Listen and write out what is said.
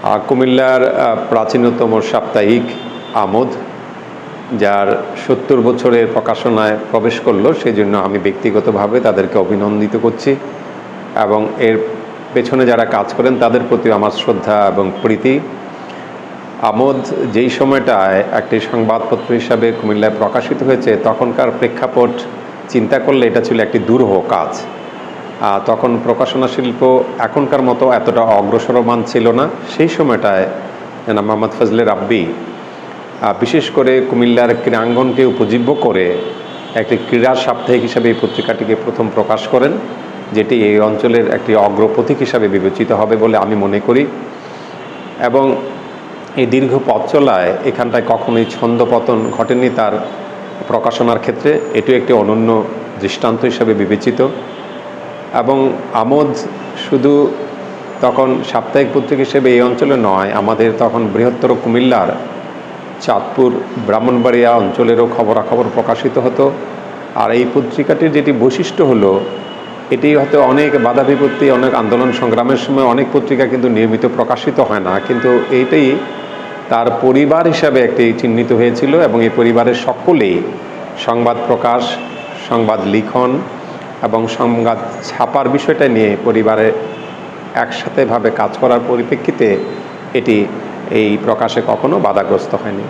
কুমিল্লার প্রাচীনতম সাপ্তাহিক আমোদ, যার ৭০ বছরের প্রকাশনায় প্রবেশ করলো, সেই জন্য আমি ব্যক্তিগতভাবে তাদেরকে অভিনন্দিত করছি এবং এর পেছনে যারা কাজ করেন তাদের প্রতি আমার শ্রদ্ধা এবং প্রীতি। আমোদ যেই সময়টায় একটি সংবাদপত্র হিসাবে কুমিল্লায় প্রকাশিত হয়েছে, তখনকার প্রেক্ষাপট চিন্তা করলে এটা ছিল একটি দুরূহ কাজ। তখন প্রকাশনা শিল্প এখনকার মতো এতটা অগ্রসরমান ছিল না। সেই সময়টায় জনাব মোহাম্মদ ফজলে রাব্বি বিশেষ করে কুমিল্লার ক্রীড়াঙ্গনকে উপজীব্য করে একটি ক্রীড়া সাপ্তাহিক হিসাবে এই পত্রিকাটিকে প্রথম প্রকাশ করেন, যেটি এই অঞ্চলের একটি অগ্রপথিক হিসাবে বিবেচিত হবে বলে আমি মনে করি। এবং এই দীর্ঘ পথ চলায় এখানটায় কখনোই ছন্দপতন ঘটেনি তার প্রকাশনার ক্ষেত্রে। এটিও একটি অনন্য দৃষ্টান্ত হিসাবে বিবেচিত। এবং আমোদ শুধু তখন সাপ্তাহিক পত্রিকা হিসেবে এই অঞ্চলে নয়, আমাদের তখন বৃহত্তর কুমিল্লার চাঁদপুর, ব্রাহ্মণবাড়িয়া অঞ্চলেরও খবরাখবর প্রকাশিত হতো। আর এই পত্রিকাটির যেটি বৈশিষ্ট্য হলো, এটি হয়তো অনেক বাধা বিপত্তি, অনেক আন্দোলন সংগ্রামের সময় অনেক পত্রিকা কিন্তু নিয়মিত প্রকাশিত হয় না, কিন্তু এইটাই তার পরিবার হিসাবে একটি চিহ্নিত হয়েছিল এবং এই পরিবারের সকলেই সংবাদ প্রকাশ, সংবাদ লিখন এবং সংবাদ ছাপার বিষয়টা নিয়ে পরিবারে একসাথেভাবে কাজ করার পরিপ্রেক্ষিতে এটি এই প্রকাশে কখনো বাধাগ্রস্ত হয়নি।